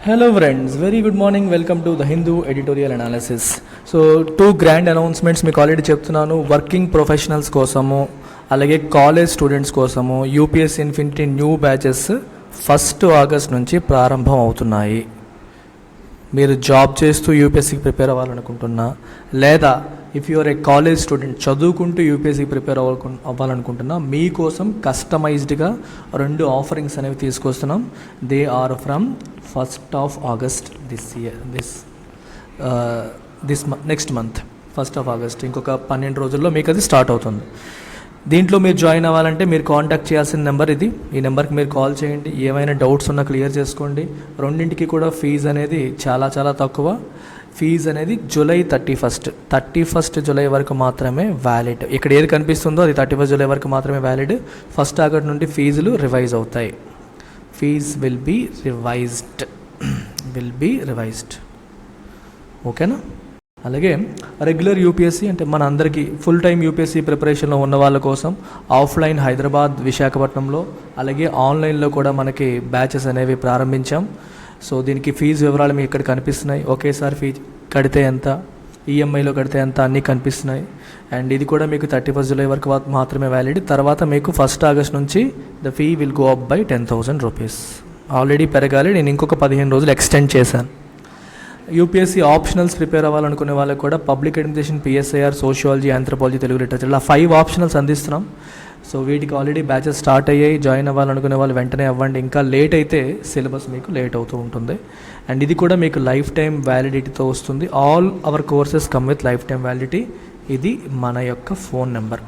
Hello friends, very good morning. Welcome to the Hindu editorial analysis. So two grand announcements మీకు already చెప్తున్నాను. Working professionals కోసము అలాగే college students కోసము UPSC infinity new batches 1 August నుంచి ప్రారంభం అవుతున్నాయి. మీరు జాబ్ చేస్తూ యూపీఎస్సీకి ప్రిపేర్ అవ్వాలనుకుంటున్నా లేదా if you're a college student చదువుకుంటూ యూపీఎస్సీకి ప్రిపేర్ అవ్వాలనుకుంటున్నా మీకోసం కస్టమైజ్డ్గా 2 ఆఫరింగ్స్ అనేవి తీసుకొస్తున్నాం. They are from 1st of August next month 1st of August ఇంకొక 12 రోజుల్లో మీకు అది స్టార్ట్ అవుతుంది. దీంట్లో మీరు జాయిన్ అవ్వాలంటే మీరు కాంటాక్ట్ చేయాల్సిన నెంబర్ ఇది. ఈ నెంబర్కి మీరు కాల్ చేయండి. ఏమైనా డౌట్స్ ఉన్నా క్లియర్ చేసుకోండి. రెండింటికి కూడా ఫీజు అనేది చాలా చాలా తక్కువ. ఫీజు అనేది జూలై 31st జూలై వరకు మాత్రమే వ్యాలిడ్. ఇక్కడ ఏది కనిపిస్తుందో అది 31st జూలై వరకు మాత్రమే వ్యాలిడ్. 1 ఆగస్ట్ నుండి ఫీజులు రివైజ్ అవుతాయి. ఫీజ్ విల్ బీ రివైజ్డ్ ఓకేనా. అలాగే రెగ్యులర్ యూపీఎస్సీ అంటే మన అందరికీ ఫుల్ టైం యూపీఎస్సీ ప్రిపరేషన్లో ఉన్న వాళ్ళ కోసం ఆఫ్లైన్ హైదరాబాద్ విశాఖపట్నంలో అలాగే ఆన్లైన్లో కూడా మనకి బ్యాచెస్ అనేవి ప్రారంభించాం. సో దీనికి ఫీజు వివరాలు మీకు ఇక్కడ కనిపిస్తున్నాయి. ఒకేసారి ఫీజు కడితే ఎంత, ఈఎంఐలో కడితే ఎంత అన్నీ కనిపిస్తున్నాయి. అండ్ ఇది కూడా మీకు 31st జూలై వరకు మాత్రమే వ్యాలిడ్. తర్వాత మీకు 1 ఆగస్ట్ నుంచి the fee will go up by 10,000 rupees. Already పెరగాలి, నేను ఇంకొక 15 రోజులు ఎక్స్టెండ్ చేశాను. యూపీఎస్సీ ఆప్షనల్స్ ప్రిపేర్ అవ్వాలనుకునే వాళ్ళకి కూడా public administration, PSIR, sociology, anthropology, Telugu literature ఇలా 5 ఆప్షనల్స్ అందిస్తున్నాం. సో వీటికి ఆల్రెడీ బ్యాచెస్ స్టార్ట్ అయ్యాయి. జాయిన్ అవ్వాలనుకునే వాళ్ళు వెంటనే అవ్వండి. ఇంకా లేట్ అయితే సిలబస్ మీకు లేట్ అవుతూ ఉంటుంది. అండ్ ఇది కూడా మీకు లైఫ్ టైం వ్యాలిడిటీతో వస్తుంది. All our courses come with life time validity. ఇది మన యొక్క ఫోన్ నెంబర్.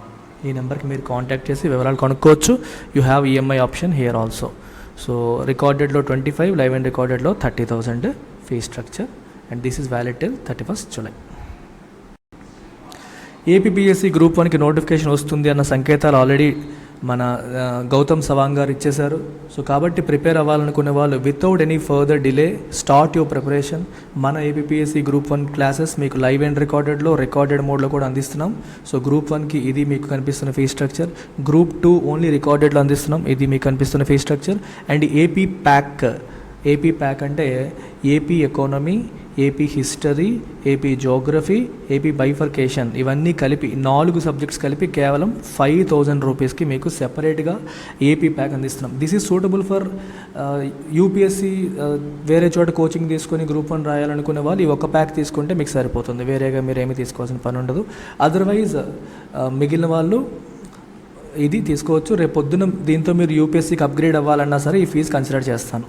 ఈ నెంబర్కి మీరు కాంటాక్ట్ చేసి వివరాలు కనుక్కోవచ్చు. You have EMI option here also. So రికార్డెడ్లో 25, లైవ్ అండ్ రికార్డెడ్లో 30,000 fee structure. And this is valid till 31st July. APPSC group 1కి నోటిఫికేషన్ వస్తుంది అన్న సంకేతాలు ఆల్రెడీ మన గౌతమ్ సవాంగ్ గారు ఇచ్చేశారు. సో కాబట్టి ప్రిపేర్ అవ్వాలనుకునే వాళ్ళు without any further delay start your preparation. మన ఏపీపీఎస్సీ గ్రూప్ 1 క్లాసెస్ మీకు లైవ్ అండ్ రికార్డెడ్ మోడ్లో కూడా అందిస్తున్నాం. సో గ్రూప్ 1కి ఇది మీకు కనిపిస్తున్న ఫీ స్ట్రక్చర్. గ్రూప్ 2 ఓన్లీ రికార్డెడ్లో అందిస్తున్నాం. ఇది మీకు కనిపిస్తున్న fee structure. And AP pack అంటే AP economy, AP history, AP geography, AP bifurcation ఇవన్నీ కలిపి 4 సబ్జెక్ట్స్ కలిపి కేవలం 5,000 రూపీస్కి మీకు సెపరేట్గా ఏపీ ప్యాక్ అందిస్తున్నాం. This is suitable for UPSC. వేరే చోట కోచింగ్ తీసుకొని గ్రూప్ 1 రాయాలనుకునే వాళ్ళు ఈ ఒక ప్యాక్ తీసుకుంటే మీకు సరిపోతుంది. వేరేగా మీరు ఏమీ తీసుకోవాల్సిన పని ఉండదు. అదర్వైజ్ మిగిలిన వాళ్ళు ఇది తీసుకోవచ్చు. రేపు పొద్దున దీంతో మీరు యూపీఎస్సీకి అప్గ్రేడ్ అవ్వాలన్నా సరే ఈ ఫీజు కన్సిడర్ చేస్తాను.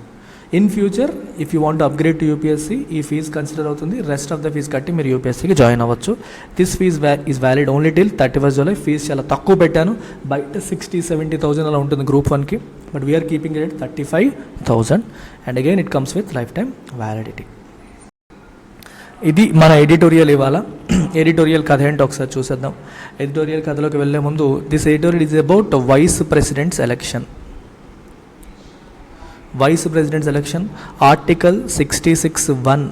In future if you want upgrade to UPSC ఈ ఫీజు కన్సిడర్ అవుతుంది. రెస్ట్ ఆఫ్ ద ఫీజు కట్టి మీరు యూపీఎస్సీకి జాయిన్ అవ్వచ్చు. This fee is valid only till 31st July. Fee చాలా తక్కువ పెట్టాను. బయట 60-70,000 అలా ఉంటుంది గ్రూప్ 1కి. But we're keeping it 35,000 and again it comes with life time validity. ఇది మన ఎడిటోరియల్. ఇవాళ ఎడిటోరియల్ కథ ఏంటో ఒకసారి చూసేద్దాం. ఎడిటోరియల్ కథలోకి వెళ్ళే ముందు this editorial is about vice president's election. Vice President's election. Article 66(1)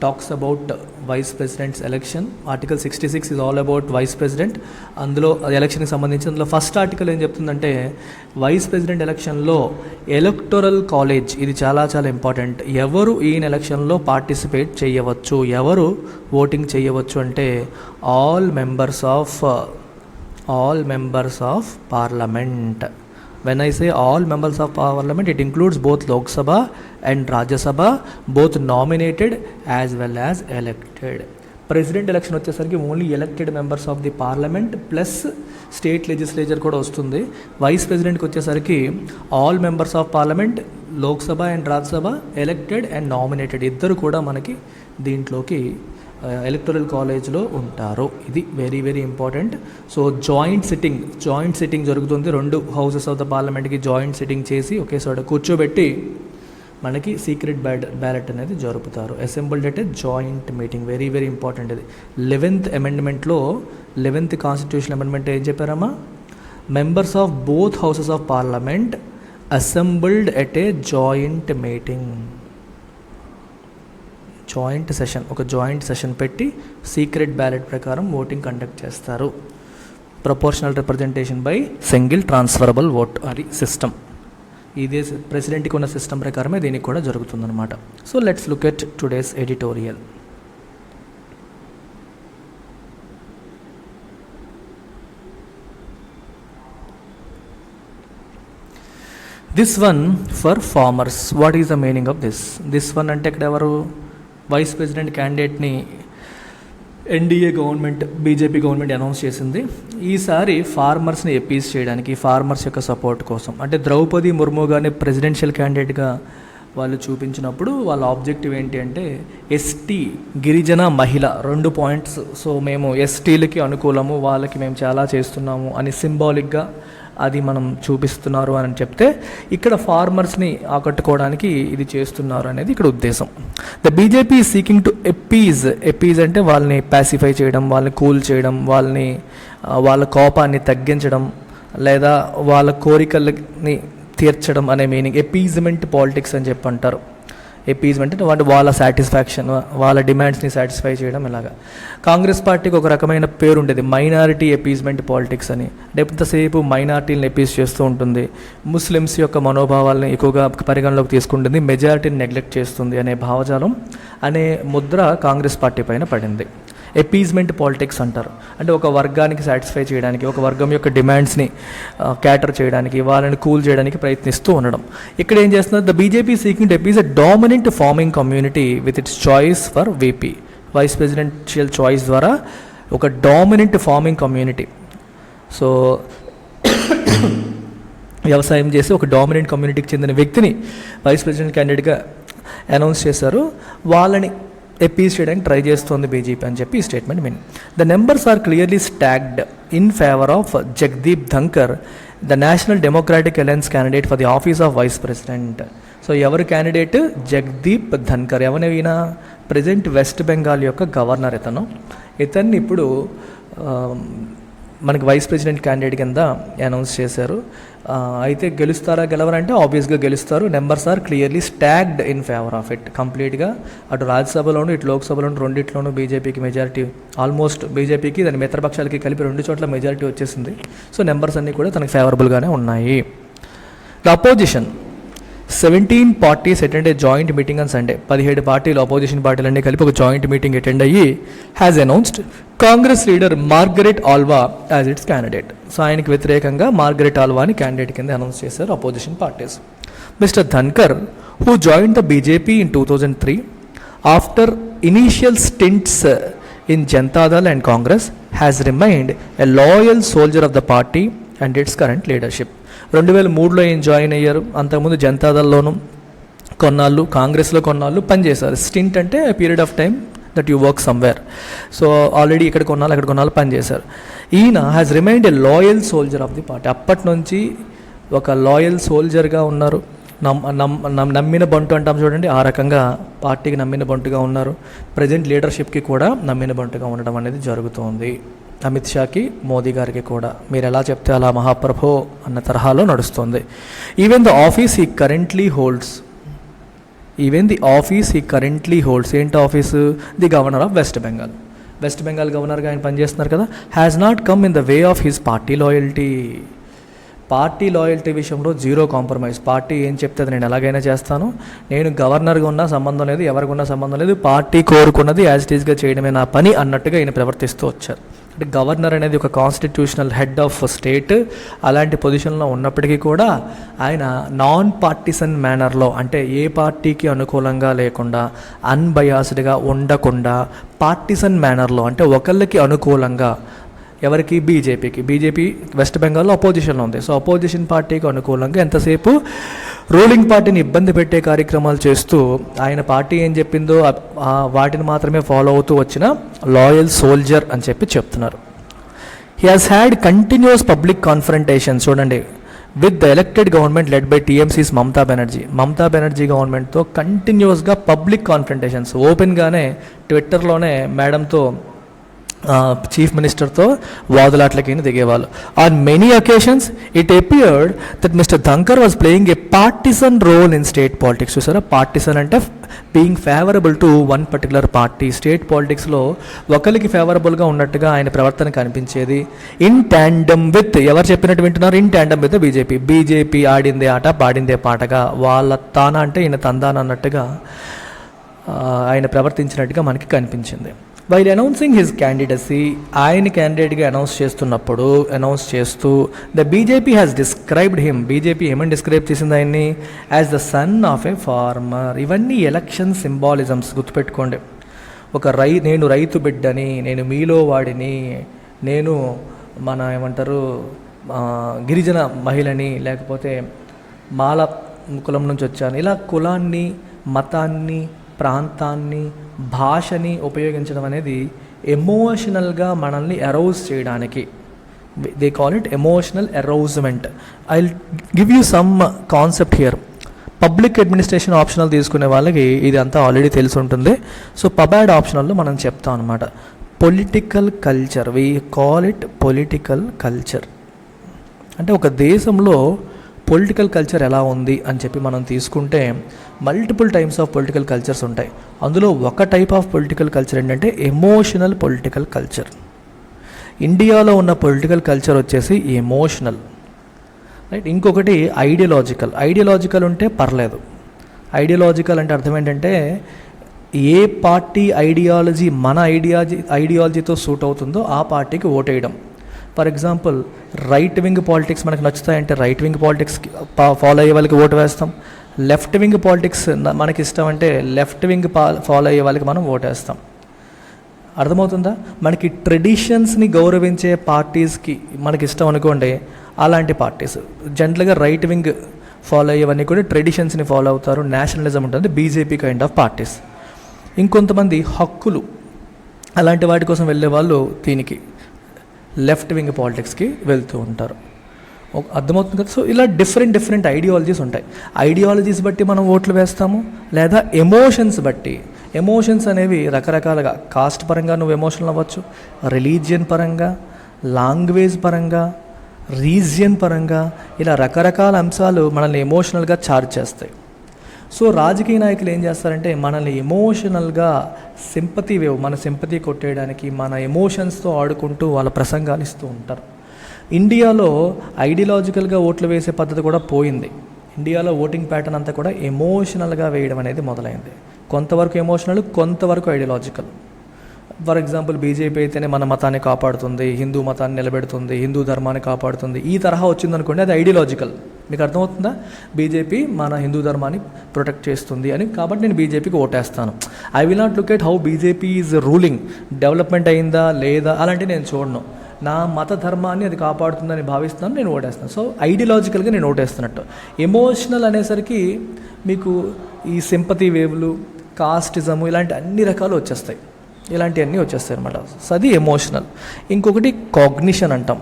talks about Vice President's election. Article 66 is all about Vice President. అందులో ఎలక్షన్కి సంబంధించి అందులో ఫస్ట్ ఆర్టికల్ ఏం చెప్తుందంటే వైస్ ప్రెసిడెంట్ ఎలక్షన్లో ఎలక్టోరల్ కాలేజ్, ఇది చాలా చాలా ఇంపార్టెంట్. ఎవరు ఈ ఎలక్షన్లో పార్టిసిపేట్ చేయవచ్చు, ఎవరు ఓటింగ్ చేయవచ్చు అంటే all members of parliament. When I say all members of parliament, it includes both Lok Sabha and Rajya Sabha, both nominated as well as elected. President election వచ్చేసరికి only elected members of the parliament plus state legislature కూడా వస్తుంది. Vice ప్రెసిడెంట్కి వచ్చేసరికి all members of parliament, Lok Sabha and Rajya Sabha, elected and nominated ఇద్దరు కూడా మనకి దీంట్లోకి electoral కాలేజ్లో ఉంటారు. ఇది very very important. So joint sitting జరుగుతుంది. 2 హౌసెస్ ఆఫ్ ద పార్లమెంట్కి జాయింట్ సిట్టింగ్ చేసి ఒకేసారి కూర్చోబెట్టి మనకి సీక్రెట్ బ్యాలెట్ అనేది జరుపుతారు. Assembled at a joint meeting. Very very important ఇది. 11th అమెండ్మెంట్లో 11th కాన్స్టిట్యూషన్ అమెండ్మెంట్ ఏం చెప్పారమ్మా? Members of both houses of parliament assembled at a joint meeting. ఒక జాయింట్ సెషన్ పెట్టి సీక్రెట్ బ్యాలెట్ ప్రకారం ఓటింగ్ కండక్ట్ చేస్తారు. Proportional representation by single transferable vote అది system. ఇదే ప్రెసిడెంట్కి ఉన్న సిస్టమ్ ప్రకారమే దీనికి కూడా జరుగుతుందన్నమాట. So let's look at today's editorial. This one for farmers. What is the meaning of this one అంటే ఇక్కడ ఎవరు వైస్ ప్రెసిడెంట్ క్యాండిడేట్ని NDA government, BJP government announce చేసింది. ఈసారి ఫార్మర్స్ని అపీస్ చేయడానికి, ఫార్మర్స్ యొక్క సపోర్ట్ కోసం, అంటే ద్రౌపది ముర్ము గారిని ప్రెసిడెన్షియల్ క్యాండిడేట్గా వాళ్ళు చూపించినప్పుడు వాళ్ళ ఆబ్జెక్టివ్ ఏంటి అంటే ఎస్టీ, గిరిజన, మహిళ 2 పాయింట్స్. సో మేము ఎస్టీలకి అనుకూలము, వాళ్ళకి మేము చాలా చేస్తున్నాము అని సింబాలిక్గా అది మనం చూపిస్తున్నారు అని చెప్తే, ఇక్కడ ఫార్మర్స్ని ఆకట్టుకోవడానికి ఇది చేస్తున్నారు అనేది ఇక్కడ ఉద్దేశం. ద బీజేపీ సీకింగ్ టు ఎపీజ్ అంటే వాళ్ళని ప్యాసిఫై చేయడం, వాళ్ళని కూల్ చేయడం, వాళ్ళ కోపాన్ని తగ్గించడం లేదా వాళ్ళ కోరికలని తీర్చడం అనే మీనింగ్. ఎపీజ్మెంట్ పాలిటిక్స్ అని చెప్పి అంటారు. ఎపీజ్మెంట్ అంటే వాళ్ళ సాటిస్ఫాక్షన్, వాళ్ళ డిమాండ్స్ని సాటిస్ఫై చేయడం. ఇలాగా కాంగ్రెస్ పార్టీకి ఒక రకమైన పేరు ఉండేది, మైనారిటీ ఎపీజ్మెంట్ పాలిటిక్స్ అని. అంటే ఎంతసేపు మైనారిటీని ఎపీజ్ చేస్తూ ఉంటుంది, ముస్లిమ్స్ యొక్క మనోభావాలను ఎక్కువగా పరిగణలోకి తీసుకుంటుంది, మెజారిటీని నెగ్లెక్ట్ చేస్తుంది అనే భావజాలం, అనే ముద్ర కాంగ్రెస్ పార్టీ పైన పడింది. ఎపీజ్మెంట్ పాలిటిక్స్ అంటారు. అంటే ఒక వర్గానికి సాటిస్ఫై చేయడానికి, ఒక వర్గం యొక్క డిమాండ్స్ని క్యాటర్ చేయడానికి, వాళ్ళని కూల్ చేయడానికి ప్రయత్నిస్తూ ఉండడం. ఇక్కడ ఏం చేస్తున్నారు, the BJP seeking to appease a dominant farming community with its choice for VP. Vice presidential choice ద్వారా ఒక డామినెంట్ ఫార్మింగ్ కమ్యూనిటీ, సో వ్యవసాయం చేసి ఒక డామినెంట్ కమ్యూనిటీకి చెందిన వ్యక్తిని వైస్ ప్రెసిడెంట్ క్యాండిడేట్గా అనౌన్స్ చేశారు. వాళ్ళని అపీస్ చేయడానికి ట్రై చేస్తోంది బీజేపీ అని చెప్పి ఈ statement mean. The numbers are clearly stacked in favour of Jagdeep Dhankhar, the National Democratic Alliance candidate for the office of vice president. So ఎవరు క్యాండిడేట్? జగదీప్ ధన్కర్. ఎవరైనా ప్రజెంట్ వెస్ట్ బెంగాల్ యొక్క గవర్నర్ ఇతన్ని ఇప్పుడు మనకి వైస్ ప్రెసిడెంట్ క్యాండిడేట్ కింద అనౌన్స్ చేశారు. అయితే గెలుస్తారా గెలవరంటే ఆబ్వియస్గా గెలుస్తారు. Numbers are clearly stacked in favour of it. కంప్లీట్గా అటు రాజ్యసభలోను ఇటు లోక్సభలోను రెండిట్లోనూ బీజేపీకి మెజారిటీ, ఆల్మోస్ట్ బీజేపీకి దాని మిత్రపక్షాలకి కలిపి 2 చోట్ల మెజారిటీ వచ్చేసింది. సో నెంబర్స్ అన్నీ కూడా తనకు ఫేవరబుల్గానే ఉన్నాయి. The opposition 17 parties attend a joint meeting on Sunday. 17 పార్టీలు, అపోజిషన్ పార్టీలన్నీ కలిపి ఒక జాయింట్ మీటింగ్ అటెండ్ అయ్యి has announced Congress leader Margaret Alva as its candidate. So ఆయనకి వ్యతిరేకంగా మార్గరెట్ ఆల్వాని క్యాండిడేట్ కింద అనౌన్స్ చేశారు opposition parties. Mr Dhankhar, who join the BJP in 2003 after initial stints in Janata Dal and Congress, has remained a loyal soldier of the party and its current leadership. 2003లో ఆయన join అయ్యారు. అంతకుముందు జనతాదళ్లోను కొన్నాళ్ళు, కాంగ్రెస్లో కొన్నాళ్ళు పనిచేశారు. స్టింట్ అంటే period of time that you work somewhere. So already ఇక్కడ కొన్నాళ్ళు అక్కడ కొన్నాళ్ళు పనిచేశారు. ఈయన has remained a loyal soldier of the party. అప్పటి నుంచి ఒక లాయల్ సోల్జర్గా ఉన్నారు. నమ్మిన బంటు అంటాం చూడండి, ఆ రకంగా పార్టీకి నమ్మిన బంటుగా ఉన్నారు. ప్రజెంట్ లీడర్షిప్కి కూడా నమ్మిన బంటుగా ఉండడం అనేది జరుగుతోంది. అమిత్ షాకి, మోదీ గారికి కూడా మీరు ఎలా చెప్తే అలా మహాప్రభో అన్న తరహాలో నడుస్తుంది. Even the office he currently holds, ఏంటి office? The governor of West Bengal. West Bengal గవర్నర్గా ఆయన పనిచేస్తున్నారు కదా. Has not come in the way of his party loyalty. Party loyalty విషయంలో జీరో కాంప్రమైజ్. పార్టీ ఏం చెప్తే అది నేను ఎలాగైనా చేస్తాను, నేను గవర్నర్గా ఉన్నా సంబంధం లేదు, ఎవరికి ఉన్నా సంబంధం లేదు, పార్టీ కోరుకున్నది యాజ్ ఇట్ ఈస్గా చేయడమే నా పని అన్నట్టుగా ఈయన ప్రవర్తిస్తూ వచ్చారు. అంటే గవర్నర్ అనేది ఒక కాన్స్టిట్యూషనల్ హెడ్ ఆఫ్ స్టేట్. అలాంటి పొజిషన్లో ఉన్నప్పటికీ కూడా ఆయన నాన్ పార్టిసన్ మేనర్లో, అంటే ఏ పార్టీకి అనుకూలంగా లేకుండా, అన్బయాస్డ్గా ఉండకుండా, పార్టిసన్ మేనర్లో, అంటే ఒకళ్ళకి అనుకూలంగా, ఎవరికి? బీజేపీ వెస్ట్ బెంగాల్లో అపోజిషన్లో ఉంది. సో అపోజిషన్ పార్టీకి అనుకూలంగా ఎంతసేపు రూలింగ్ పార్టీని ఇబ్బంది పెట్టే కార్యక్రమాలు చేస్తూ ఆయన పార్టీ ఏం చెప్పిందో వాటిని మాత్రమే ఫాలో అవుతూ వచ్చిన లాయల్ సోల్జర్ అని చెప్పి చెప్తున్నారు. He has had continuous public confrontation, చూడండి, with the elected government led by TMC's Mamata Banerjee గవర్నమెంట్తో కంటిన్యూస్గా పబ్లిక్ కాన్ఫరంటేషన్స్, ఓపెన్గానే ట్విట్టర్లోనే మేడంతో చీఫ్ మినిస్టర్తో వాదులాట్లకి దిగేవాళ్ళు. On many occasions it appeared that Mr Dhankhar was playing a partisan role in state politics. చూసారా, పార్టిసన్ అంటే being favourable to one particular party. State పాలిటిక్స్లో ఒకరికి ఫేవరబుల్గా ఉన్నట్టుగా ఆయన ప్రవర్తన కనిపించేది. ఇన్ ట్యాండమ్ విత్, ఎవరు చెప్పినట్టు వింటున్నారు, in tandem with BJP. BJP ఆడిందే ఆట పాడిందే పాటగా, వాళ్ళ తాన అంటే ఈయన తందాన అన్నట్టుగా ఆయన ప్రవర్తించినట్టుగా మనకి కనిపించింది. వైల్ అనౌన్సింగ్ హిజ్ క్యాండిడసీ, ఆయన క్యాండిడేట్గా అనౌన్స్ చేస్తూ the BJP has described him, BJP ఏమని డిస్క్రైబ్ చేసింది ఆయన్ని, as the son of a farmer. ఇవన్నీ ఎలక్షన్ సింబాలిజమ్స్, గుర్తుపెట్టుకోండి. నేను రైతు బిడ్డని, నేను మీలో వాడిని, నేను ఏమంటారు గిరిజన మహిళని, లేకపోతే మాల కులం నుంచి వచ్చాను. ఇలా కులాన్ని, మతాన్ని, ప్రాంతాన్ని, భాషని ఉపయోగించడం అనేది ఎమోషనల్గా మనల్ని అరౌజ్ చేయడానికి. They call it emotional arousement. I will give you some concept here. Public administration optional తీసుకునే వాళ్ళకి ఇది అంతా ఆల్రెడీ తెలిసి ఉంటుంది. సో పబ్యాడ్ ఆప్షనల్లో మనం చెప్తాం అనమాట. Political culture, we call it political culture. అంటే ఒక దేశంలో పొలిటికల్ కల్చర్ ఎలా ఉంది అని చెప్పి మనం తీసుకుంటే multiple types of political cultures ఉంటాయి. అందులో ఒక టైప్ ఆఫ్ పొలిటికల్ కల్చర్ ఏంటంటే ఎమోషనల్ పొలిటికల్ కల్చర్. ఇండియాలో ఉన్న పొలిటికల్ కల్చర్ వచ్చేసి ఎమోషనల్, రైట్. ఇంకొకటి ఐడియాలజికల్. ఐడియాలజికల్ ఉంటే పర్లేదు. ఐడియాలజికల్ అంటే అర్థం ఏంటంటే ఏ పార్టీ ఐడియాలజీ మన ఐడియాలజీతో సూట్ అవుతుందో ఆ పార్టీకి ఓటేయడం. For example, right wing politics మనకు నచ్చుతాయంటే రైట్ వింగ్ పాలిటిక్స్కి ఫాలో అయ్యే వాళ్ళకి ఓటు వేస్తాం. లెఫ్ట్ వింగ్ పాలిటిక్స్ మనకి ఇష్టం అంటే లెఫ్ట్ వింగ్ ఫాలో అయ్యే వాళ్ళకి మనం ఓటేస్తాం. అర్థమవుతుందా? మనకి ట్రెడిషన్స్ని గౌరవించే పార్టీస్కి మనకి ఇష్టం అనుకోండి, అలాంటి పార్టీస్. జనరల్గా రైట్ వింగ్ ఫాలో అయ్యేవన్నీ కూడా ట్రెడిషన్స్ని ఫాలో అవుతారు, నేషనలిజం ఉంటుంది, బీజేపీ కైండ్ ఆఫ్ పార్టీస్. ఇంకొంతమంది హక్కులు అలాంటి వాటి కోసం వెళ్ళే వాళ్ళు దీనికి లెఫ్ట్ వింగ్ పాలిటిక్స్కి వెళ్తూ ఉంటారు. అర్థమవుతుంది కదా? సో ఇలా డిఫరెంట్ ఐడియాలజీస్ ఉంటాయి. ఐడియాలజీస్ బట్టి మనం ఓట్లు వేస్తాము, లేదా ఎమోషన్స్ బట్టి. ఎమోషన్స్ అనేవి రకరకాలుగా, కాస్ట్ పరంగా నువ్వు ఎమోషనల్ అవ్వచ్చు, రిలీజియన్ పరంగా, లాంగ్వేజ్ పరంగా, రీజియన్ పరంగా, ఇలా రకరకాల అంశాలు మనల్ని ఎమోషనల్గా ఛార్జ్ చేస్తాయి. సో రాజకీయ నాయకులు ఏం చేస్తారంటే మనల్ని ఎమోషనల్గా మన సింపతి కొట్టేయడానికి మన ఎమోషన్స్తో ఆడుకుంటూ వాళ్ళ ప్రసంగాలు ఇస్తూ ఉంటారు. ఇండియాలో ఐడియాలజికల్గా ఓట్లు వేసే పద్ధతి కూడా పోయింది. ఇండియాలో ఓటింగ్ ప్యాటర్న్ అంతా కూడా ఎమోషనల్గా వేయడం అనేది మొదలైంది. కొంతవరకు ఎమోషనల్, కొంతవరకు ఐడియాలజికల్. ఫర్ ఎగ్జాంపుల్, బీజేపీ అయితేనే మన మతాన్ని కాపాడుతుంది, హిందూ మతాన్ని నిలబెడుతుంది, హిందూ ధర్మాన్ని కాపాడుతుంది, ఈ తరహా వచ్చిందనుకోండి, అది ఐడియాలజికల్. మీకు అర్థమవుతుందా? బీజేపీ మన హిందూ ధర్మాన్ని ప్రొటెక్ట్ చేస్తుంది అని, కాబట్టి నేను బీజేపీకి ఓటేస్తాను. I will not look at how BJP is ruling, development అయిందా లేదా అలాంటివి నేను చూడను. నా మత ధర్మాన్ని అది కాపాడుతుందని భావిస్తున్నాను, నేను ఓటేస్తాను. సో ఐడియాలజికల్గా నేను ఓటేస్తున్నట్టు. ఎమోషనల్ అనేసరికి మీకు ఈ సింపతి వేవ్లు, కాస్టిజము, ఇలాంటి అన్ని రకాలు వచ్చేస్తాయి. ఇలాంటివన్నీ వచ్చేస్తాయి అనమాట. సో అది ఎమోషనల్. ఇంకొకటి కాగ్నిషన్ అంటాం.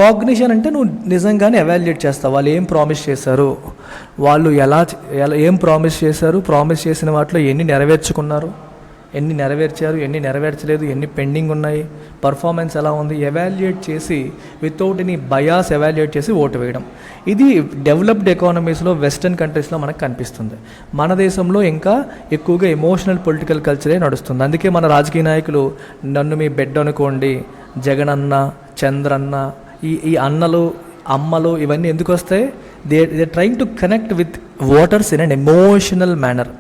కాగ్నిషన్ అంటే నువ్వు నిజంగానే ఎవాల్యుయేట్ చేస్తావు. వాళ్ళు ఏం ప్రామిస్ చేశారు, వాళ్ళు ఏం ప్రామిస్ చేశారు, ప్రామిస్ చేసిన వాటిలో ఎన్ని నెరవేర్చుకున్నారు, ఎన్ని నెరవేర్చారు, ఎన్ని నెరవేర్చలేదు, ఎన్ని పెండింగ్ ఉన్నాయి, పర్ఫార్మెన్స్ ఎలా ఉంది, ఎవాల్యుయేట్ చేసి వితౌట్ ఎనీ బయాస్ ఎవాల్యుయేట్ చేసి ఓటు వేయడం. ఇది డెవలప్డ్ ఎకానమీస్లో, వెస్టర్న్ కంట్రీస్లో మనకు కనిపిస్తుంది. మన దేశంలో ఇంకా ఎక్కువగా ఎమోషనల్ పొలిటికల్ కల్చరే నడుస్తుంది. అందుకే మన రాజకీయ నాయకులు నన్ను మీ బెడ్ అనుకోండి, జగనన్న, చంద్రన్న, ఈ అన్నలు, అమ్మలు, ఇవన్నీ ఎందుకు వస్తాయి? They trying to connect with voters in an emotional manner.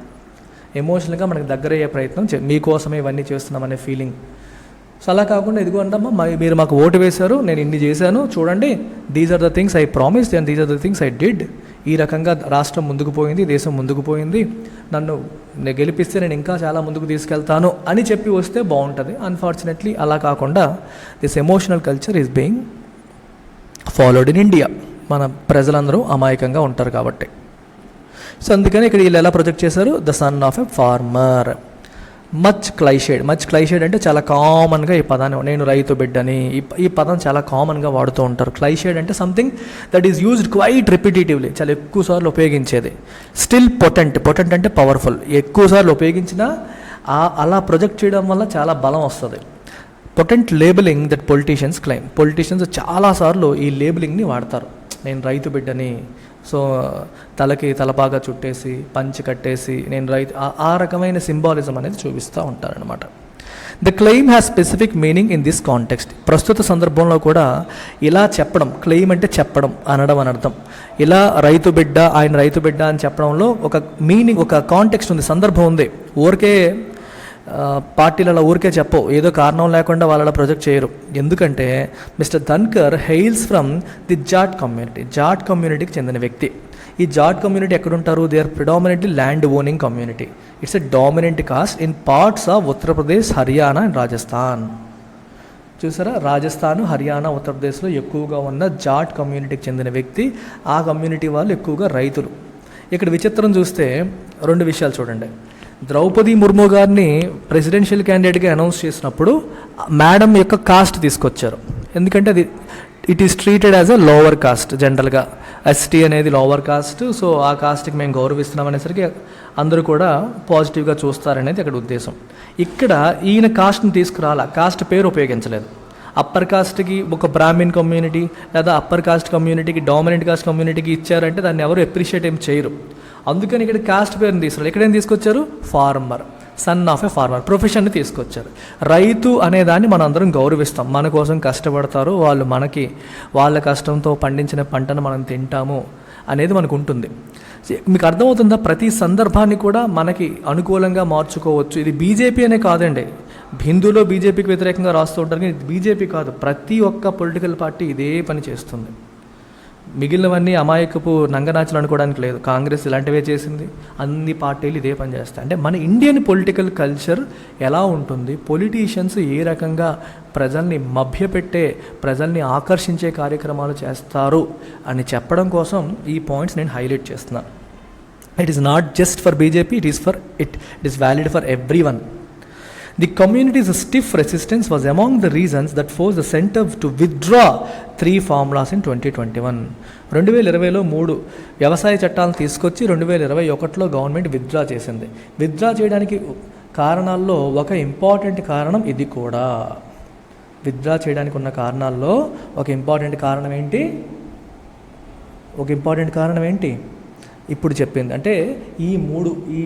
ఎమోషనల్గా మనకు దగ్గర అయ్యే ప్రయత్నం మీకోసమే ఇవన్నీ చేస్తున్నామనే ఫీలింగ్. సో అలా కాకుండా ఇదిగో అంటమ్మా, మీరు మాకు ఓటు వేశారు, నేను ఇన్ని చేశాను, చూడండి, these are the things I promised and these are the things I did. ఈ రకంగా రాష్ట్రం ముందుకు పోయింది, దేశం ముందుకు పోయింది, నన్ను గెలిపిస్తే నేను ఇంకా చాలా ముందుకు తీసుకెళ్తాను అని చెప్పి వస్తే బాగుంటుంది. అన్ఫార్చునేట్లీ అలా కాకుండా this emotional culture is being followed in India. మన ప్రజలందరూ అమాయకంగా ఉంటారు కాబట్టి. సో అందుకని ఇక్కడ వీళ్ళు ఎలా ప్రొజెక్ట్ చేశారు? The son of a farmer. Much cliched అంటే చాలా కామన్గా ఈ పదాన్ని, నేను రైతు బిడ్డని, ఈ పదం చాలా కామన్గా వాడుతూ ఉంటారు. క్లైషేడ్ అంటే something that is used quite repetitively, చాలా ఎక్కువ సార్లు ఉపయోగించేది. స్టిల్ పొటెంట్ అంటే పవర్ఫుల్. ఎక్కువ సార్లు ఉపయోగించినా అలా ప్రొజెక్ట్ చేయడం వల్ల చాలా బలం వస్తుంది. Potent labelling that politicians claim. Politicians చాలాసార్లు ఈ లేబులింగ్ని వాడతారు. నేను రైతు బిడ్డని, సో తలకి తలపాగా చుట్టేసి పంచి కట్టేసి నేను రైతు, ఆ రకమైన సింబాలిజం అనేది చూపిస్తూ ఉంటారనమాట. The claim has specific meaning in this context. ప్రస్తుత సందర్భంలో కూడా ఇలా చెప్పడం, క్లెయిమ్ అంటే చెప్పడం, అనడం అని అర్థం. ఇలా రైతు బిడ్డ, ఆయన రైతు బిడ్డ అని చెప్పడంలో ఒక మీనింగ్, ఒక కాంటెక్స్ట్ ఉంది, సందర్భం ఉంది. ఊరికే పార్టీలలో ఊరికే చెప్పవు, ఏదో కారణం లేకుండా వాళ్ళ ప్రొజెక్ట్ చేయరు. ఎందుకంటే Mr Dhankhar hails from the Jat community. Jat కమ్యూనిటీకి చెందిన వ్యక్తి. ఈ జాట్ కమ్యూనిటీ ఎక్కడుంటారు? They are predominantly land owning community. It's a dominant caste in parts of Uttar Pradesh, Haryana and Rajasthan. చూసారా, రాజస్థాన్, హర్యానా, ఉత్తరప్రదేశ్లో ఎక్కువగా ఉన్న జాట్ కమ్యూనిటీకి చెందిన వ్యక్తి. ఆ కమ్యూనిటీ వాళ్ళు ఎక్కువగా రైతులు. ఇక్కడ విచిత్రం చూస్తే 2 విషయాలు చూడండి. ద్రౌపది ముర్ము గారిని ప్రెసిడెన్షియల్ క్యాండిడేట్గా అనౌన్స్ చేసినప్పుడు మేడం యొక్క కాస్ట్ తీసుకొచ్చారు. ఎందుకంటే అది it is treated as a lower caste. జనరల్గా ఎస్టీ అనేది లోవర్ కాస్ట్, సో ఆ కాస్ట్కి మేము గౌరవిస్తున్నాం అనేసరికి అందరూ కూడా పాజిటివ్గా చూస్తారనేది అక్కడ ఉద్దేశం. ఇక్కడ ఈయన కాస్ట్ని తీసుకురాలా, కాస్ట్ పేరు ఉపయోగించలేదు. అప్పర్ కాస్ట్కి ఒక బ్రాహ్మిన్ కమ్యూనిటీ లేదా అప్పర్ కాస్ట్ కమ్యూనిటీకి, డామినెంట్ కాస్ట్ కమ్యూనిటీకి ఇచ్చారంటే దాన్ని ఎవరు అప్రిషియేట్ ఏం చేయరు. అందుకని ఇక్కడ కాస్ట్ పేరుని తీసుకురారు. ఇక్కడేం తీసుకొచ్చారు? Farmer, son of a farmer, ప్రొఫెషన్ని తీసుకొచ్చారు. రైతు అనేదాన్ని మనం అందరం గౌరవిస్తాం. మన కోసం కష్టపడతారు వాళ్ళు, మనకి వాళ్ళ కష్టంతో పండించిన పంటను మనం తింటాము అనేది మనకు ఉంటుంది. మీకు అర్థమవుతుందా? ప్రతి సందర్భాన్ని కూడా మనకి అనుకూలంగా మార్చుకోవచ్చు. ఇది బీజేపీ అనే కాదండి. హిందూలో బీజేపీకి వ్యతిరేకంగా రాస్తూ ఉంటారు, కానీ బీజేపీ కాదు, ప్రతి ఒక్క పొలిటికల్ పార్టీ ఇదే పని చేస్తుంది. మిగిలినవన్నీ అమాయకపు నంగనాచులు అనుకోవడానికి లేదు. కాంగ్రెస్ ఇలాంటివే చేసింది, అన్ని పార్టీలు ఇదే పని చేస్తాయి. అంటే మన ఇండియన్ పొలిటికల్ కల్చర్ ఎలా ఉంటుంది, పొలిటీషియన్స్ ఏ రకంగా ప్రజల్ని మభ్యపెట్టే, ప్రజల్ని ఆకర్షించే కార్యక్రమాలు చేస్తారు అని చెప్పడం కోసం ఈ పాయింట్స్ నేను హైలైట్ చేస్తున్నాను. It is not just for BJP, it is valid for every one. The community's stiff resistance was among the reasons that forced the center to withdraw 3 formulas in 2021. 2020లో 3 వ్యవసాయ చట్టాలను తీసుకొచ్చి 2021లో గవర్నమెంట్ విత్డ్రా చేసింది. Withdraw చేయడానికి కారణాల్లో ఒక important కారణం ఇది కూడా. Withdraw చేయడానికి ఉన్న కారణాల్లో ఒక ఇంపార్టెంట్ కారణం ఏంటి? ఇప్పుడు చెప్పింది. అంటే ఈ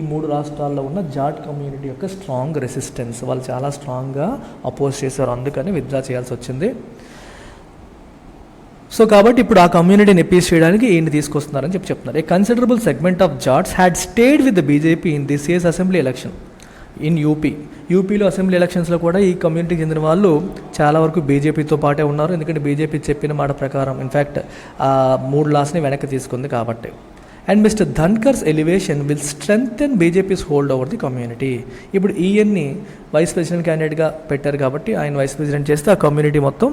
మూడు రాష్ట్రాల్లో ఉన్న జాట్ కమ్యూనిటీ యొక్క స్ట్రాంగ్ రెసిస్టెన్స్, వాళ్ళు చాలా స్ట్రాంగ్గా అపోజ్ చేశారు, అందుకని విత్డ్రా చేయాల్సి వచ్చింది. సో కాబట్టి ఇప్పుడు ఆ కమ్యూనిటీని అపీస్ చేయడానికి ఈయన తీసుకొస్తున్నారని చెప్తున్నారు. A considerable segment of Jats had stayed with the BJP in this year's assembly election in యూపీలో అసెంబ్లీ ఎలక్షన్స్లో కూడా ఈ కమ్యూనిటీకి చెందిన వాళ్ళు చాలా వరకు బీజేపీతో పాటే ఉన్నారు. ఎందుకంటే బీజేపీ చెప్పిన మాట ప్రకారం ఇన్ఫ్యాక్ట్ 3 లాస్ని వెనక్కి తీసుకుంది కాబట్టి. And Mr Dhankhar's elevation will strengthen BJP's hold over the community. ఇప్పుడు ఈయన్ని వైస్ ప్రెసిడెంట్ క్యాండిడేట్గా పెట్టారు కాబట్టి ఆయన వైస్ ప్రెసిడెంట్ చేస్తే ఆ కమ్యూనిటీ మొత్తం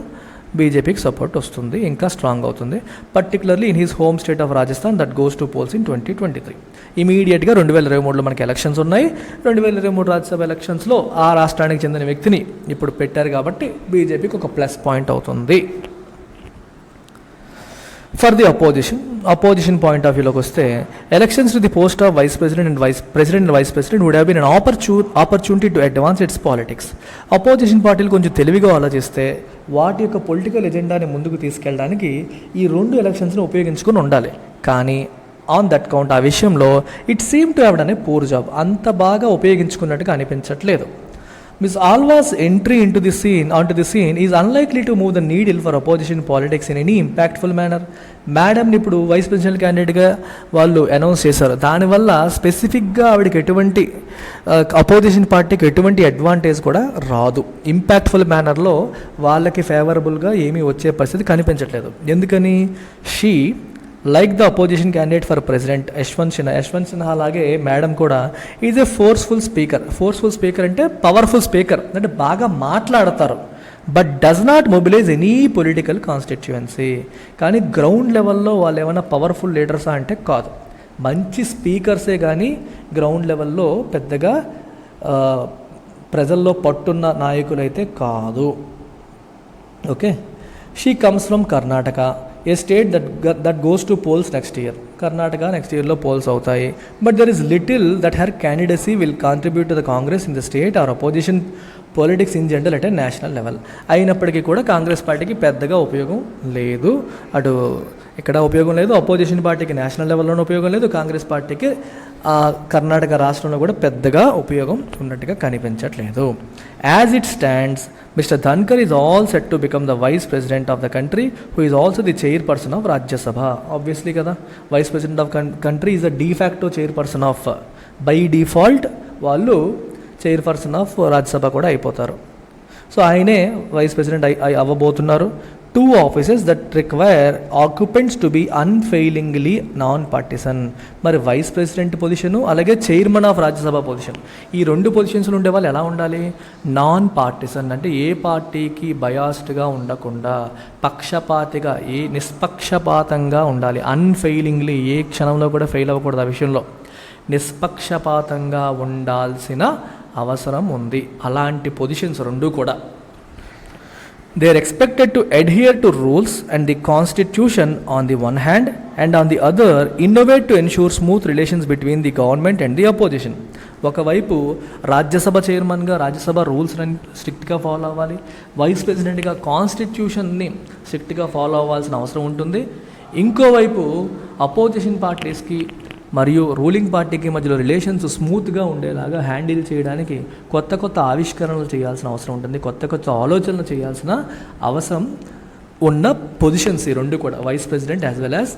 బీజేపీకి సపోర్ట్ వస్తుంది, ఇంకా స్ట్రాంగ్ అవుతుంది. Particularly in his home state of Rajasthan that goes to polls in 2023. ఇమీడియట్గా 2023లో మనకి ఎలక్షన్స్ ఉన్నాయి. 2023 రాజ్యసభ ఎలక్షన్స్లో ఆ రాష్ట్రానికి చెందిన వ్యక్తిని ఇప్పుడు పెట్టారు కాబట్టి బీజేపీకి ఒక ప్లస్ పాయింట్ అవుతుంది. For the opposition point of వ్యూలోకి వస్తే, elections to the post of vice president and vice president would have been an opportunity to advance its politics. Opposition పార్టీలు కొంచెం తెలివిగా ఆలోచిస్తే వాటి యొక్క పొలిటికల్ ఎజెండాని ముందుకు తీసుకెళ్ళడానికి ఈ 2 ఎలక్షన్స్ని ఉపయోగించుకొని ఉండాలి. కానీ ఆన్ దట్ కౌంట్, ఆ విషయంలో it seem to have done a poor job. అంత బాగా ఉపయోగించుకున్నట్టుగా అనిపించట్లేదు. Ms. Alva's entry onto the scene is unlikely to move the needle for opposition politics in any impactful manner. మేడంని ఇప్పుడు వైస్ ప్రెసిడెంట్ క్యాండిడేట్గా వాళ్ళు announce చేశారు. దానివల్ల స్పెసిఫిక్గా ఆవిడకి ఎటువంటి అపోజిషన్ పార్టీకి ఎటువంటి అడ్వాంటేజ్ కూడా రాదు. ఇంపాక్ట్ఫుల్ మేనర్లో వాళ్ళకి ఫేవరబుల్గా ఏమీ వచ్చే పరిస్థితి కనిపించట్లేదు. ఎందుకని? She like the opposition candidate for president Yashwant Sinha లాగే మేడం కూడా ఈజ్ ఏ ఫోర్స్ఫుల్ స్పీకర్ అంటే పవర్ఫుల్ స్పీకర్, అంటే బాగా మాట్లాడతారు, but does not mobilise any political constituency. కానీ గ్రౌండ్ లెవెల్లో వాళ్ళు ఏమైనా పవర్ఫుల్ లీడర్సా అంటే కాదు. మంచి స్పీకర్సే కానీ గ్రౌండ్ లెవెల్లో పెద్దగా ప్రజల్లో పట్టున్న నాయకులైతే కాదు. Okay, she comes from Karnataka. A state that goes to polls next year. Karnataka next ఇయర్లో పోల్స్ అవుతాయి. But there is little that her candidacy will contribute to the Congress in the state or opposition politics in general at a national level. అయినప్పటికీ కూడా కాంగ్రెస్ పార్టీకి పెద్దగా ఉపయోగం లేదు. అటు ఇక్కడ ఉపయోగం లేదు, అపోజిషన్ పార్టీకి నేషనల్ లెవెల్లోనూ ఉపయోగం లేదు, కాంగ్రెస్ పార్టీకి కర్ణాటక రాష్ట్రంలో కూడా పెద్దగా ఉపయోగం ఉన్నట్టుగా కనిపించట్లేదు. As it stands, Mr Dhankhar is all set to become the vice president of the country who is also the chairperson of Rajya Sabha. Obviously కదా, vice president of country is the de facto chairperson of, by default వాళ్ళు chairperson of Rajya Sabha కూడా అయిపోతారు. So ఆయనే vice president అవ్వబోతున్నారు. 2 offices that require occupants to be unfailingly non-partisan. మరి vice president position అలాగే chairman of Rajya Sabha position, ఈ 2 పొజిషన్స్లో ఉండే వాళ్ళు ఎలా ఉండాలి? నాన్ పార్టిసన్, అంటే ఏ పార్టీకి బయాస్డ్గా ఉండకుండా పక్షపాతిగా, నిష్పక్షపాతంగా ఉండాలి. అన్ఫెయిలింగ్లీ, ఏ క్షణంలో కూడా ఫెయిల్ అవ్వకూడదు. ఆ విషయంలో నిష్పక్షపాతంగా ఉండాల్సిన అవసరం ఉంది. అలాంటి పొజిషన్స్ 2 కూడా. They are expected to adhere to rules and the constitution on the one hand, and on the other innovate to ensure smooth relations between the government and the opposition. ఒకవైపు రాజ్యసభ చైర్మన్గా రాజ్యసభ రూల్స్ని స్ట్రిక్ట్గా ఫాలో అవ్వాలి, vice ప్రెసిడెంట్గా కాన్స్టిట్యూషన్ని స్ట్రిక్ట్గా follow అవ్వాల్సిన అవసరం ఉంటుంది. ఇంకోవైపు అపోజిషన్ పార్టీస్కి మరియు రూలింగ్ పార్టీకి మధ్యలో రిలేషన్స్ స్మూత్గా ఉండేలాగా హ్యాండిల్ చేయడానికి కొత్త కొత్త ఆవిష్కరణలు చేయాల్సిన అవసరం ఉంటుంది, కొత్త కొత్త ఆలోచనలు చేయాల్సిన అవసరం ఉన్న పొజిషన్స్ ఈ 2 కూడా, vice president as well as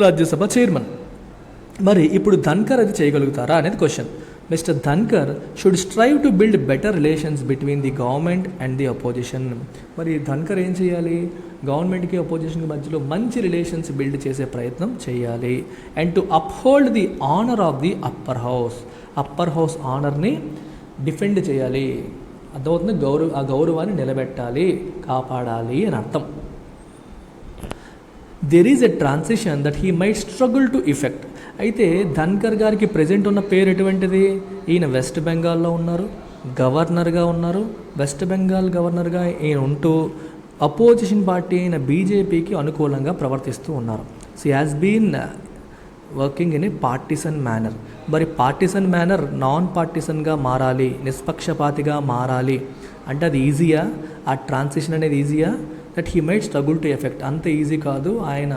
Rajya Sabha chairman. మరి ఇప్పుడు ధన్కర్ అది చేయగలుగుతారా అనేది question. Mister Dhankhar should strive to build better relations between the government and the opposition. మరి ధన్కర్ ఏం చేయాలి? గవర్నమెంట్కి అపోజిషన్కి మధ్యలో మంచి రిలేషన్స్ బిల్డ్ చేసే ప్రయత్నం చేయాలి. And to uphold the honour of the upper house ఆనర్ని డిఫెండ్ చేయాలి. అర్థమవుతుంది, ఆ గౌరవాన్ని నిలబెట్టాలి, కాపాడాలి అని అర్థం. There is a transition that he might struggle to effect. అయితే ధన్కర్ గారికి ప్రజెంట్ ఉన్న పేరు ఎటువంటిది? ఈయన వెస్ట్ బెంగాల్లో ఉన్నారు, గవర్నర్గా ఉన్నారు. వెస్ట్ బెంగాల్ గవర్నర్గా ఈయన ఉంటూ అపోజిషన్ పార్టీ అయిన బీజేపీకి అనుకూలంగా ప్రవర్తిస్తూ ఉన్నారు. So has been working in a partisan manner. మరి పార్టిసన్ మేనర్ నాన్ పార్టిసన్గా మారాలి, నిష్పక్షపాతిగా మారాలి అంటే అది ఈజీయా? ఆ ట్రాన్సిషన్ అనేది ఈజీయా? That he might struggle to effect. అంత ఈజీ కాదు. ఆయన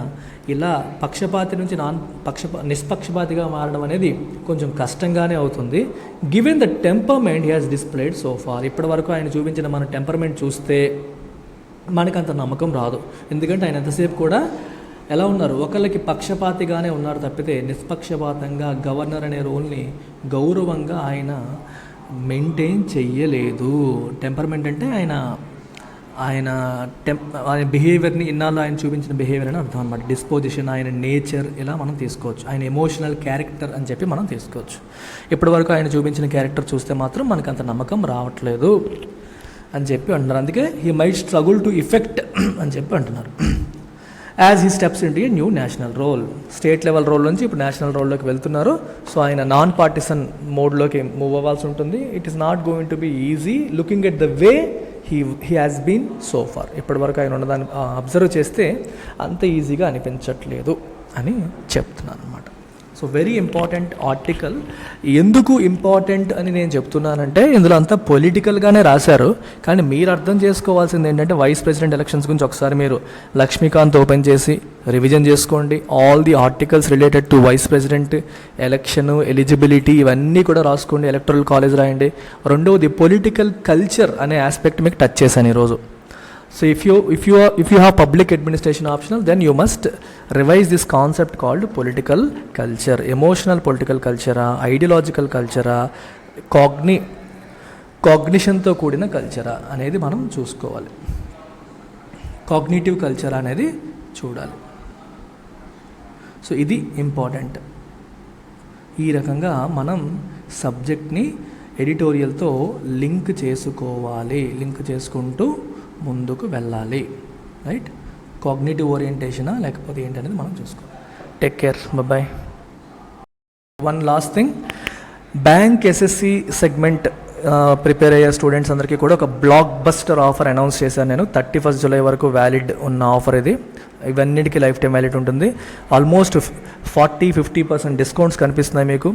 ఇలా పక్షపాతి నుంచి నిష్పక్షపాతిగా మారడం అనేది కొంచెం కష్టంగానే అవుతుంది. Given the temperament he has displayed so far. ఇప్పటివరకు ఆయన చూపించిన మన టెంపర్మెంట్ చూస్తే మనకంత నమ్మకం రాదు. ఎందుకంటే ఆయన ఎంతసేపు కూడా ఎలా ఉన్నారు? ఒకళ్ళకి పక్షపాతిగానే ఉన్నారు తప్పితే నిష్పక్షపాతంగా గవర్నర్ అనే రోల్ని గౌరవంగా ఆయన మెయింటైన్ చెయ్యలేదు. టెంపర్మెంట్ అంటే ఆయన బిహేవియర్ని, ఇన్నాళ్ళు ఆయన చూపించిన బిహేవియర్ అని అర్థం అనమాట. డిస్పోజిషన్, ఆయన నేచర్ ఇలా మనం తీసుకోవచ్చు. ఆయన ఎమోషనల్ క్యారెక్టర్ అని చెప్పి మనం తీసుకోవచ్చు. ఇప్పటివరకు ఆయన చూపించిన క్యారెక్టర్ చూస్తే మాత్రం మనకు అంత నమ్మకం రావట్లేదు అని చెప్పి అంటున్నారు. అందుకే he might struggle to effect అని చెప్పి అంటున్నారు. As he steps into a new national role. State level role నుంచి ఇప్పుడు నేషనల్ రోల్లోకి వెళ్తున్నారు. సో ఆయన నాన్ పార్టిసన్ మోడ్లోకి మూవ్ అవ్వాల్సి ఉంటుంది. It is not going to be easy looking at the way he has been so far. ఇప్పటివరకు ఆయన ఉన్నదాన్ని అబ్జర్వ్ చేస్తే అంత ఈజీగా అనిపించట్లేదు అని చెప్తున్నాను అనమాట. So very important article. ఎందుకు ఇంపార్టెంట్ అని నేను చెప్తున్నానంటే ఇందులో అంతా పొలిటికల్గానే రాశారు. కానీ మీరు అర్థం చేసుకోవాల్సింది ఏంటంటే వైస్ ప్రెసిడెంట్ ఎలక్షన్స్ గురించి ఒకసారి మీరు లక్ష్మీకాంత్ ఓపెన్ చేసి రివిజన్ చేసుకోండి. All the articles related to vice president election, eligibility ఇవన్నీ కూడా రాసుకోండి. ఎలక్టరల్ కాలేజ్ రాయండి. రెండవది పొలిటికల్ కల్చర్ అనే ఆస్పెక్ట్ మీకు టచ్ చేశాను ఈరోజు. So if you have public administration optional, then you must revise this concept called political culture. Emotional political culture, ideological culture, cognitionతో కూడిన కల్చరా అనేది మనం చూసుకోవాలి. కాగ్నిటివ్ కల్చర్ అనేది చూడాలి. సో ఇది ఇంపార్టెంట్. ఈ రకంగా మనం సబ్జెక్ట్ని ఎడిటోరియల్తో లింక్ చేసుకోవాలి. లింక్ చేసుకుంటూ ముందుకు వెళ్ళాలి. రైట్? కాగ్నిటివ్ ఓరియంటేషనా లేకపోతే ఏంటనేది మనం చూసుకోవాలి. Take care, bye. One last thing, bank SSC segment prepare అయ్యే స్టూడెంట్స్ అందరికీ కూడా ఒక బ్లాక్ బస్టర్ ఆఫర్ అనౌన్స్ చేశాను నేను. 31 జూలై వరకు వ్యాలిడ్ ఉన్న ఆఫర్ ఇది. ఇవన్నిటికీ లైఫ్ టైం వ్యాలిడ్ ఉంటుంది. ఆల్మోస్ట్ 40-50% డిస్కౌంట్స్ కనిపిస్తున్నాయి మీకు.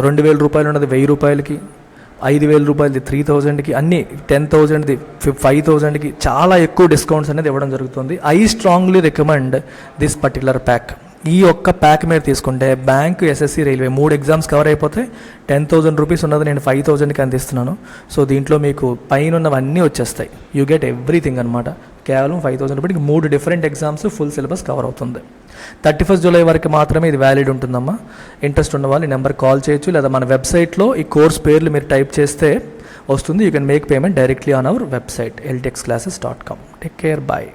2,000 రూపాయలు ఉన్నది 1,000 రూపాయలకి, 5,000 రూపాయలది 3,000కి, అన్నీ 10,000ది 5,000కి చాలా ఎక్కువ డిస్కౌంట్స్ అనేది ఇవ్వడం జరుగుతుంది. I strongly recommend this particular pack. ఈ ఒక్క ప్యాక్ మీరు తీసుకుంటే bank, SSC, railway 3 exams cover అయిపోతే 10,000 రూపీస్ ఉన్నది నేను 5,000కి అందిస్తున్నాను. సో దీంట్లో మీకు పైన ఉన్నవన్నీ వచ్చేస్తాయి. యూ గెట్ ఎవ్రీథింగ్ అనమాట. కేవలం 5,000 రూపాయలకి 3 different exams full syllabus cover అవుతుంది. 31 జూలై వరకు మాత్రమే ఇది వ్యాలిడ్ ఉంటుందమ్మా. ఇంట్రెస్ట్ ఉన్న వాళ్ళు ఈ నెంబర్ కాల్ చేయొచ్చు, లేదా మన వెబ్సైట్లో ఈ కోర్స్ పేర్లు మీరు టైప్ చేస్తే వస్తుంది. You can make payment directly on our website ltxclasses.com. Take care, bye.